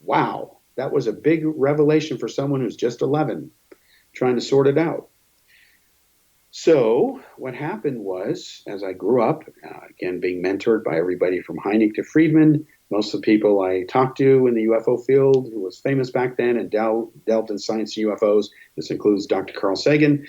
Wow, that was a big revelation for someone who's just 11, trying to sort it out. So what happened was, as I grew up, again, being mentored by everybody from Hynek to Friedman, most of the people I talked to in the UFO field, who was famous back then and delved in science and UFOs, this includes Dr. Carl Sagan,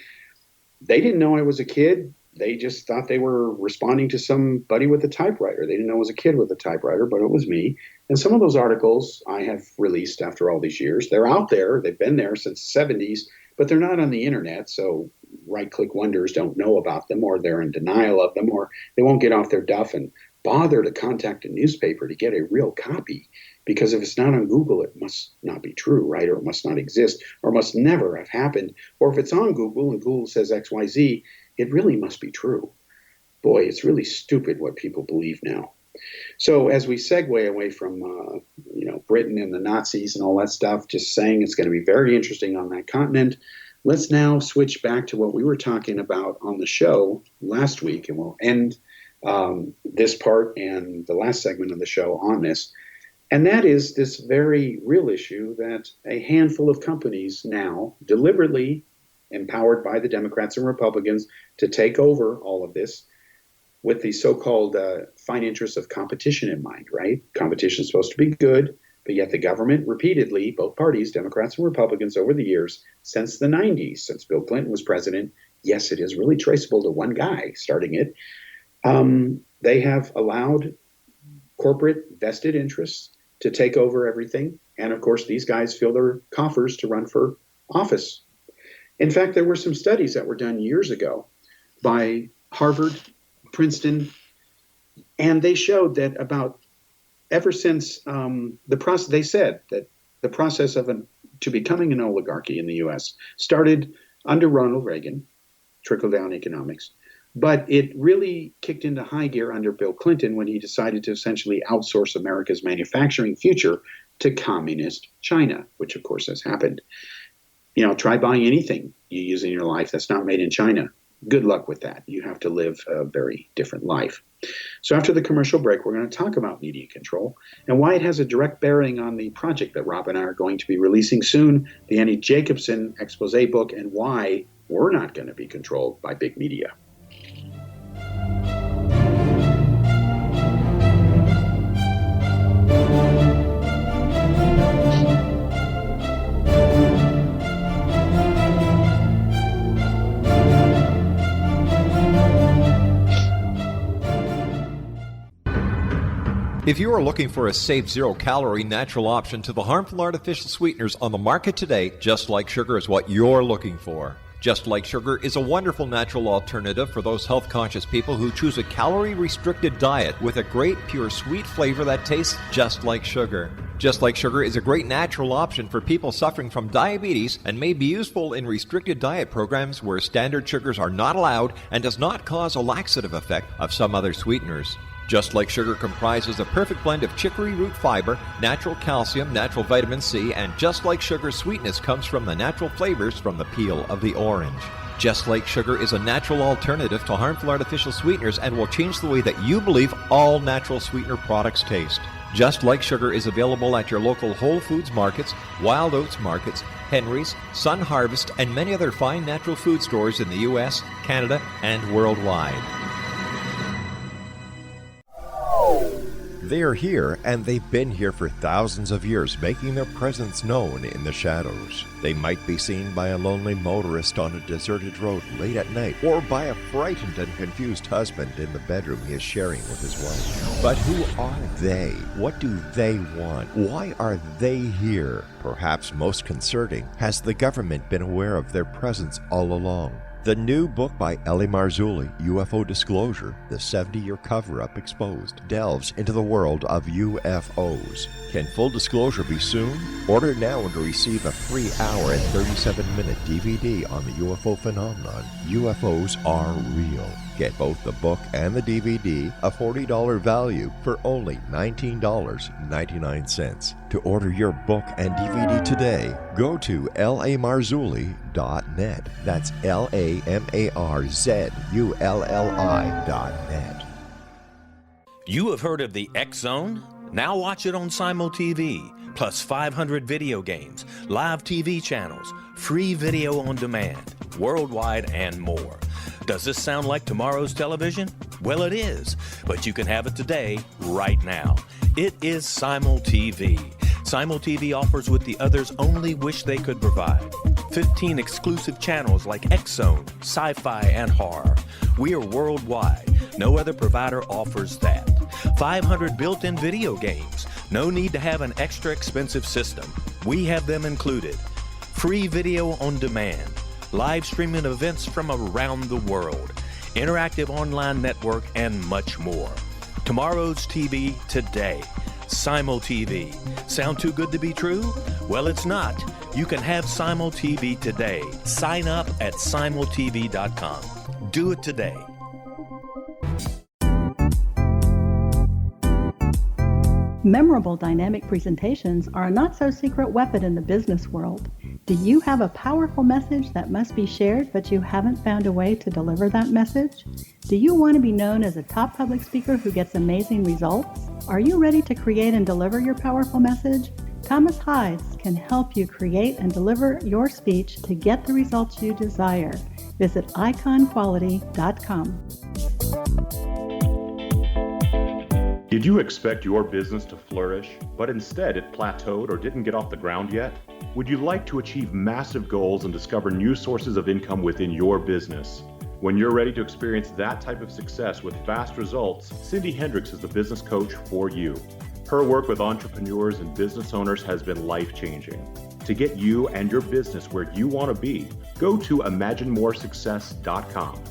they didn't know I was a kid. They just thought they were responding to somebody with a typewriter. They didn't know I was a kid with a typewriter, but it was me. And some of those articles I have released after all these years. They're out there. They've been there since the 70s, but they're not on the internet. So right-click wonders don't know about them, or they're in denial of them, or they won't get off their duff and bother to contact a newspaper to get a real copy. Because if it's not on Google, it must not be true, right? Or it must not exist, or must never have happened. Or if it's on Google and Google says XYZ, it really must be true. Boy, it's really stupid what people believe now. So as we segue away from Britain and the Nazis and all that stuff, just saying it's going to be very interesting on that continent, let's now switch back to what we were talking about on the show last week, and we'll end this part and the last segment of the show on this. And that is this very real issue that a handful of companies now deliberately empowered by the Democrats and Republicans to take over all of this with the so-called fine interests of competition in mind, right? Competition is supposed to be good, but yet the government repeatedly, both parties, Democrats and Republicans, over the years, since the 90s, since Bill Clinton was president, yes, it is really traceable to one guy starting it, they have allowed corporate vested interests to take over everything. And of course, these guys fill their coffers to run for office. In fact, there were some studies that were done years ago by Harvard, Princeton, and they showed that ever since the process, they said that the process to becoming an oligarchy in the U.S. started under Ronald Reagan, trickle-down economics, but it really kicked into high gear under Bill Clinton when he decided to essentially outsource America's manufacturing future to communist China, which of course has happened. Try buying anything you use in your life that's not made in China. Good luck with that. You have to live a very different life. So after the commercial break, we're going to talk about media control and why it has a direct bearing on the project that Rob and I are going to be releasing soon, the Annie Jacobson expose book, and why we're not going to be controlled by big media. If you are looking for a safe, zero-calorie natural option to the harmful artificial sweeteners on the market today, Just Like Sugar is what you're looking for. Just Like Sugar is a wonderful natural alternative for those health-conscious people who choose a calorie-restricted diet with a great, pure, sweet flavor that tastes just like sugar. Just Like Sugar is a great natural option for people suffering from diabetes and may be useful in restricted diet programs where standard sugars are not allowed and does not cause a laxative effect of some other sweeteners. Just Like Sugar comprises a perfect blend of chicory root fiber, natural calcium, natural vitamin C, and Just Like Sugar's sweetness comes from the natural flavors from the peel of the orange. Just Like Sugar is a natural alternative to harmful artificial sweeteners and will change the way that you believe all natural sweetener products taste. Just Like Sugar is available at your local Whole Foods markets, Wild Oats markets, Henry's, Sun Harvest, and many other fine natural food stores in the U.S., Canada, and worldwide. They are here, and they've been here for thousands of years, making their presence known in the shadows. They might be seen by a lonely motorist on a deserted road late at night, or by a frightened and confused husband in the bedroom he is sharing with his wife. But who are they? What do they want? Why are they here? Perhaps most concerning, has the government been aware of their presence all along? The new book by Ellie Marzulli, UFO Disclosure, the 70-year cover-up exposed, delves into the world of UFOs. Can full disclosure be soon? Order now and receive a free hour and 37-minute DVD on the UFO phenomenon. UFOs are real. Get both the book and the DVD, a $40 value, for only $19.99. To order your book and DVD today, go to lamarzulli.net. That's LAMARZULLI.net. You have heard of the X Zone? Now watch it on Simul TV, plus 500 video games, live TV channels, free video on demand, worldwide, and more. Does this sound like tomorrow's television? Well, it is, but you can have it today, right now. It is Simul TV. Simul TV offers what the others only wish they could provide. 15 exclusive channels like X Zone, sci-fi, and horror. We are worldwide. No other provider offers that. 500 built-in video games. No need to have an extra expensive system. We have them included. Free video on demand. Live streaming events from around the world, interactive online network, and much more. Tomorrow's TV today. Simul TV. Sound too good to be true? Well, it's not. You can have Simul TV today. Sign up at simultv.com. Do it today. Memorable dynamic presentations are a not-so-secret weapon in the business world. Do you have a powerful message that must be shared, but you haven't found a way to deliver that message? Do you want to be known as a top public speaker who gets amazing results? Are you ready to create and deliver your powerful message? Thomas Hides can help you create and deliver your speech to get the results you desire. Visit iconquality.com. Did you expect your business to flourish, but instead it plateaued or didn't get off the ground yet? Would you like to achieve massive goals and discover new sources of income within your business? When you're ready to experience that type of success with fast results, Cindy Hendricks is the business coach for you. Her work with entrepreneurs and business owners has been life-changing. To get you and your business where you want to be, go to imaginemoresuccess.com.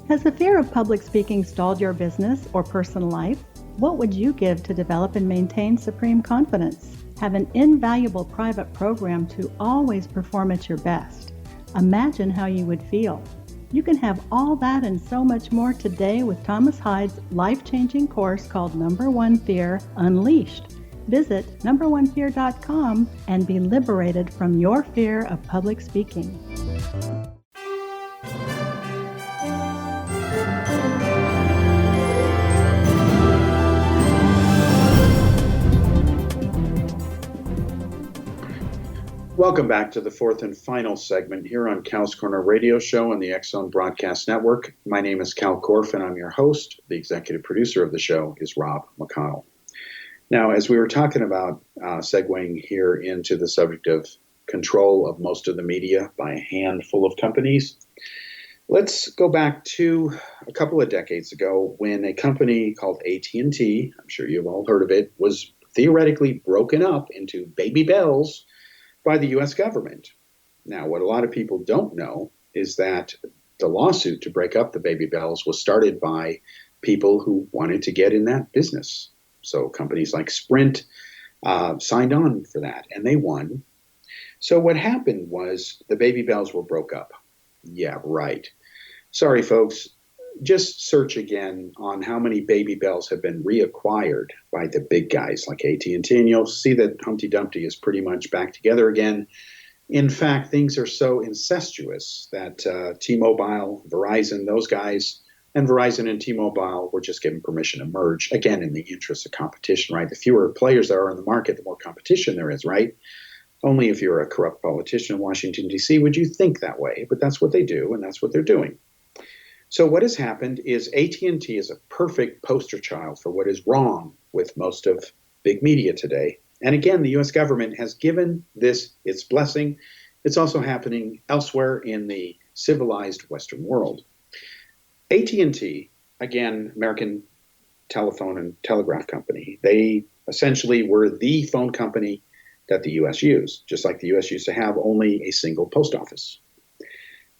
Has the fear of public speaking stalled your business or personal life? What would you give to develop and maintain supreme confidence? Have an invaluable private program to always perform at your best. Imagine how you would feel. You can have all that and so much more today with Thomas Hides' life-changing course called Number One Fear Unleashed. Visit numberonefear.com and be liberated from your fear of public speaking. Welcome back to the fourth and final segment here on Kal's Corner Radio Show on the X Zone Broadcast Network. My name is Kal Korff, and I'm your host. The executive producer of the show is Rob McConnell. Now, as we were talking about segueing here into the subject of control of most of the media by a handful of companies, let's go back to a couple of decades ago when a company called AT&T, I'm sure you've all heard of it, was theoretically broken up into baby bells by the U.S. government. Now, what a lot of people don't know is that the lawsuit to break up the baby bells was started by people who wanted to get in that business. So companies like Sprint signed on for that, and they won. So what happened was the baby bells were broke up. Yeah, right. Sorry, folks. Just search again on how many Baby Bells have been reacquired by the big guys like AT&T, and you'll see that Humpty Dumpty is pretty much back together again. In fact, things are so incestuous that T-Mobile, Verizon, those guys, and Verizon and T-Mobile were just given permission to merge, again, in the interest of competition, right? The fewer players there are in the market, the more competition there is, right? Only if you're a corrupt politician in Washington, D.C. would you think that way, but that's what they do, and that's what they're doing. So what has happened is AT&T is a perfect poster child for what is wrong with most of big media today. And again, the U.S. government has given this its blessing. It's also happening elsewhere in the civilized Western world. AT&T, again, American Telephone and Telegraph Company, they essentially were the phone company that the U.S. used, just like the U.S. used to have only a single post office.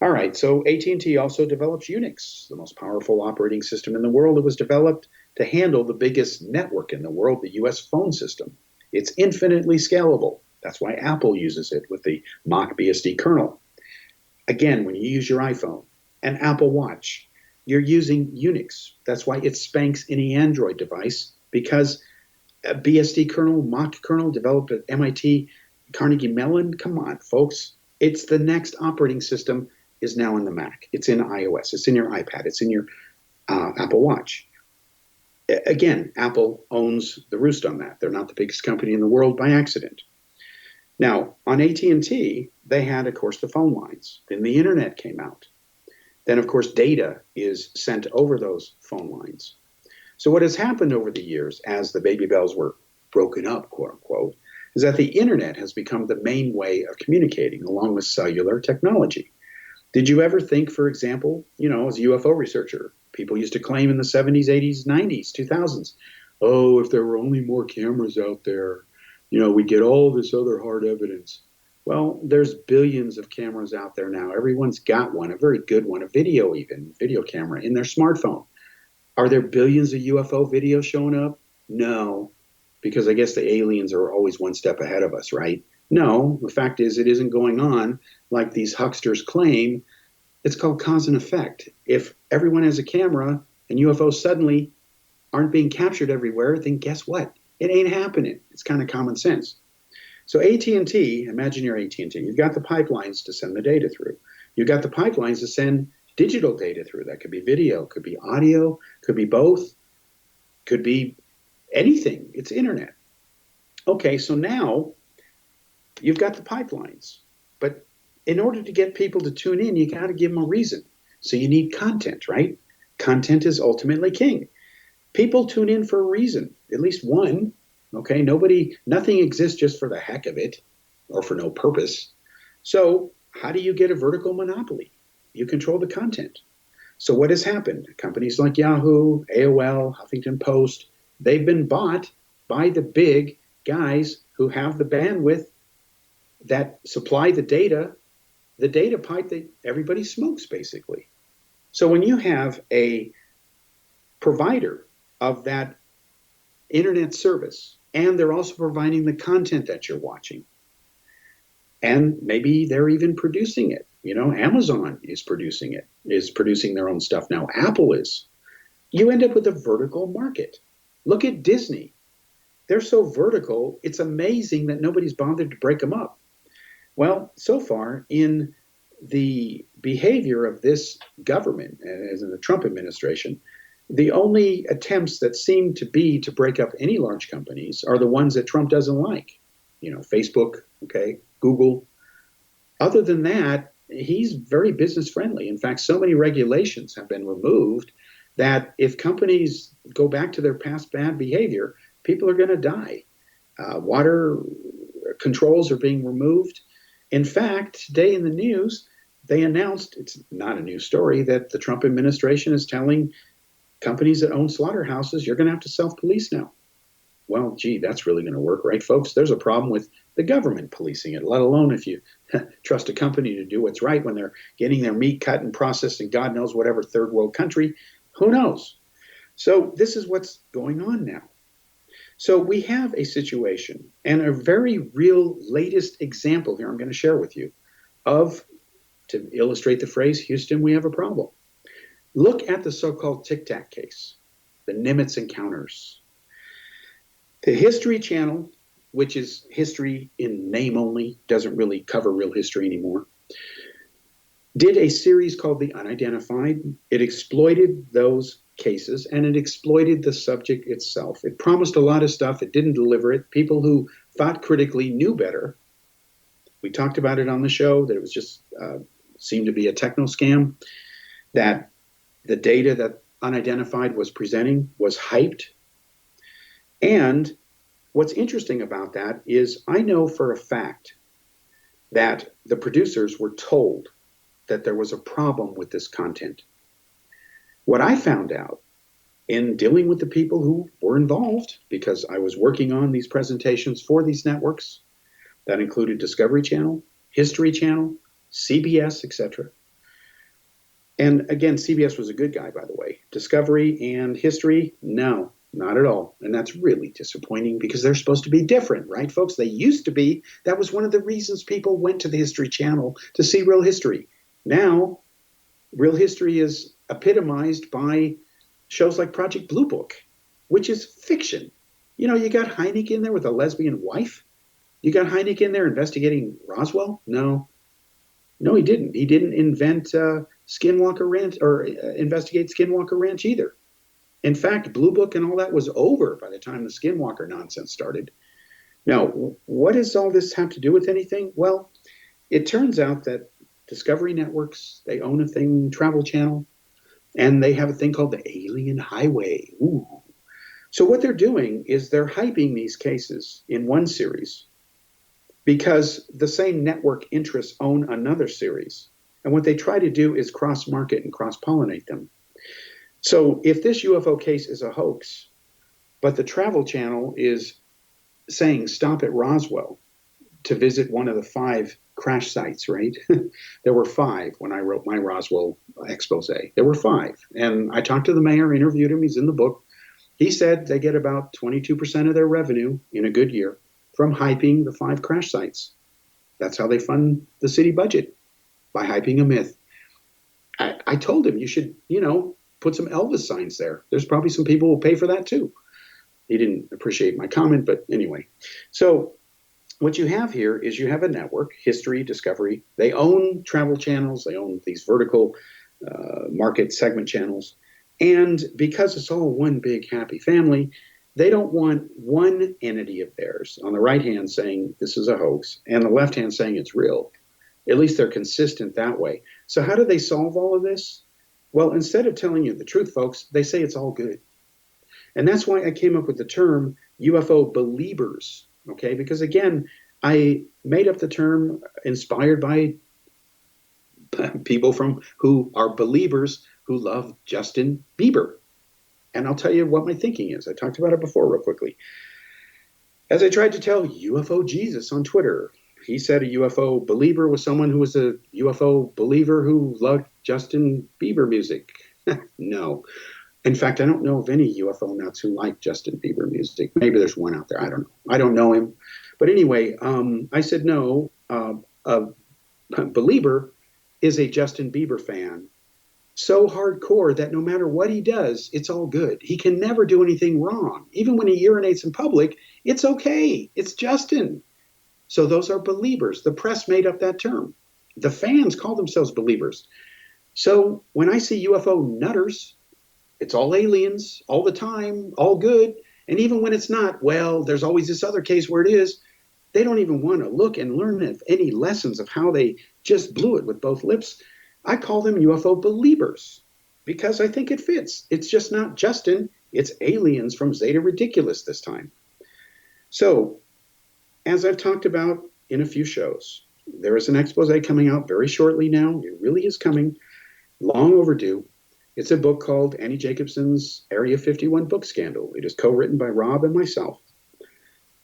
All right, so AT&T also develops Unix, the most powerful operating system in the world. It was developed to handle the biggest network in the world, the U.S. phone system. It's infinitely scalable. That's why Apple uses it with the Mach BSD kernel. Again, when you use your iPhone and Apple Watch, you're using Unix. That's why it spanks any Android device, because a BSD kernel, Mach kernel developed at MIT, Carnegie Mellon, come on, folks. It's the next operating system is now in the Mac. It's in iOS. It's in your iPad. It's in your Apple Watch. Again, Apple owns the roost on that. They're not the biggest company in the world by accident. Now, on AT&T, they had, of course, the phone lines. Then the internet came out. Then, of course, data is sent over those phone lines. So what has happened over the years as the Baby Bells were broken up, quote unquote, is that the internet has become the main way of communicating along with cellular technology. Did you ever think, for example, as a UFO researcher, people used to claim in the 70s, 80s, 90s, 2000s, oh, if there were only more cameras out there, we'd get all this other hard evidence. Well, there's billions of cameras out there now. Everyone's got one, a very good one, a video camera in their smartphone. Are there billions of UFO videos showing up? No, because I guess the aliens are always one step ahead of us, right? No, the fact is it isn't going on like these hucksters claim. It's called cause and effect. If everyone has a camera and UFOs suddenly aren't being captured everywhere, then guess what? It ain't happening. It's kind of common sense. So AT&T, imagine you're AT&T. You've got the pipelines to send the data through. You've got the pipelines to send digital data through. That could be video, could be audio, could be both, could be anything. It's internet. Okay, so now you've got the pipelines, but in order to get people to tune in, you got to give them a reason. So you need content, right? Content is ultimately king. People tune in for a reason, at least one. Okay, nothing exists just for the heck of it or for no purpose. So how do you get a vertical monopoly? You control the content. So what has happened? Companies like Yahoo, AOL, Huffington Post, they've been bought by the big guys who have the bandwidth that supply the data pipe that everybody smokes, basically. So when you have a provider of that internet service, and they're also providing the content that you're watching, and maybe they're even producing it. Amazon is producing it, is producing their own stuff now. Apple is. You end up with a vertical market. Look at Disney. They're so vertical, it's amazing that nobody's bothered to break them up. Well, so far in the behavior of this government, as in the Trump administration, the only attempts that seem to be to break up any large companies are the ones that Trump doesn't like. Facebook, okay, Google. Other than that, he's very business friendly. In fact, so many regulations have been removed that if companies go back to their past bad behavior, people are going to die. Water controls are being removed. In fact, today in the news, they announced, it's not a new story, that the Trump administration is telling companies that own slaughterhouses, you're going to have to self-police now. Well, gee, that's really going to work, right, folks? There's a problem with the government policing it, let alone if you trust a company to do what's right when they're getting their meat cut and processed in God knows whatever third world country. Who knows? So this is what's going on now. So we have a situation, and a very real latest example here I'm going to share with you of, to illustrate the phrase, Houston, we have a problem. Look at the so-called Tic Tac case, the Nimitz encounters. The History Channel, which is history in name only, doesn't really cover real history anymore, did a series called The Unidentified. It exploited those cases, and it exploited the subject itself. It promised a lot of stuff. It didn't deliver it. People who thought critically knew better. We talked about it on the show, that it was just seemed to be a techno scam, that the data that Unidentified was presenting was hyped. And what's interesting about that is I know for a fact that the producers were told that there was a problem with this content. What I found out in dealing with the people who were involved, because I was working on these presentations for these networks, that included Discovery Channel, History Channel, CBS, etc. And again, CBS was a good guy, by the way. Discovery and History, no, not at all. And that's really disappointing because they're supposed to be different, right, folks? They used to be. That was one of the reasons people went to the History Channel to see real history. Now, real history is epitomized by shows like Project Blue Book, which is fiction. You know, you got Hynek in there with a lesbian wife. You got Hynek in there investigating Roswell? No, he didn't. He didn't invent Skinwalker Ranch or investigate Skinwalker Ranch either. In fact, Blue Book and all that was over by the time the Skinwalker nonsense started. Now, what does all this have to do with anything? Well, it turns out that Discovery Networks, they own a thing, Travel Channel, and they have a thing called the Alien Highway. Ooh. So what they're doing is they're hyping these cases in one series because the same network interests own another series. And what they try to do is cross-market and cross-pollinate them. So if this UFO case is a hoax, but the Travel Channel is saying stop at Roswell to visit one of the 5 crash sites, right? There were 5 when I wrote my Roswell expose. There were 5. And I talked to the mayor, interviewed him. He's in the book. He said they get about 22% of their revenue in a good year from hyping the 5 crash sites. That's how they fund the city budget, by hyping a myth. I told him you should, put some Elvis signs there. There's probably some people who will pay for that too. He didn't appreciate my comment, but anyway. So what you have here is you have a network, History, Discovery. They own travel channels. They own these vertical market segment channels. And because it's all one big happy family, they don't want one entity of theirs on the right hand saying this is a hoax and the left hand saying it's real. At least they're consistent that way. So how do they solve all of this? Well, instead of telling you the truth, folks, they say it's all good. And that's why I came up with the term UFO believers, okay? Because again, I made up the term inspired by people who are believers who love Justin Bieber. And I'll tell you what my thinking is. I talked about it before real quickly. As I tried to tell UFO Jesus on Twitter, he said a UFO believer was someone who was a UFO believer who loved Justin Bieber music. No. In fact, I don't know of any UFO nuts who like Justin Bieber music. Maybe there's one out there. I don't know. I don't know him. But anyway, I said no. A believer is a Justin Bieber fan so hardcore that no matter what he does, it's all good. He can never do anything wrong. Even when he urinates in public, it's okay. It's Justin. So those are believers. The press made up that term. The fans call themselves believers. So when I see UFO nutters, it's all aliens, all the time, all good. And even when it's not, well, there's always this other case where it is. They don't even want to look and learn any lessons of how they just blew it with both lips. I call them UFO believers because I think it fits. It's just not Justin. It's aliens from Zeta Ridiculous this time. So, as I've talked about in a few shows, there is an expose coming out very shortly now. It really is coming, long overdue. It's a book called Annie Jacobson's Area 51 Book Scandal. It is co-written by Rob and myself.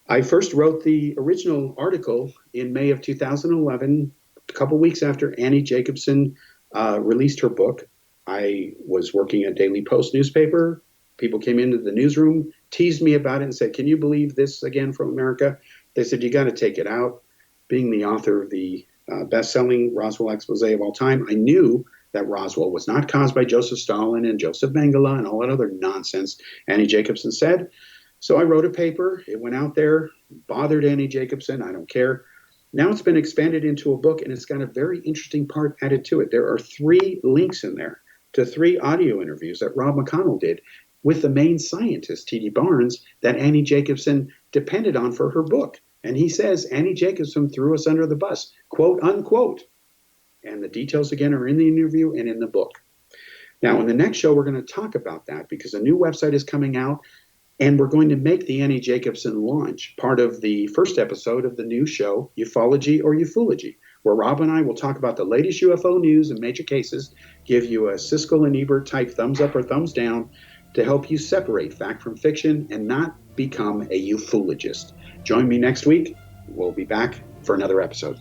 I first wrote the original article in May of 2011, a couple weeks after Annie Jacobson released her book. I was working at Daily Post newspaper. People came into the newsroom, teased me about it and said, can you believe this again from America? They said, you got to take it out. Being the author of the best-selling Roswell expose of all time, I knew that Roswell was not caused by Joseph Stalin and Joseph Mengele and all that other nonsense Annie Jacobsen said. So I wrote a paper. It went out there, bothered Annie Jacobsen. I don't care. Now it's been expanded into a book, and it's got a very interesting part added to it. There are 3 links in there to 3 audio interviews that Rob McConnell did with the main scientist, T.D. Barnes, that Annie Jacobsen depended on for her book. And he says Annie Jacobsen threw us under the bus, quote, unquote. And the details, again, are in the interview and in the book. Now, in the next show, we're going to talk about that because a new website is coming out, and we're going to make the Annie Jacobsen launch part of the first episode of the new show, Ufology or Ufology, where Rob and I will talk about the latest UFO news and major cases, give you a Siskel and Ebert type thumbs up or thumbs down to help you separate fact from fiction and not become a ufologist. Join me next week. We'll be back for another episode.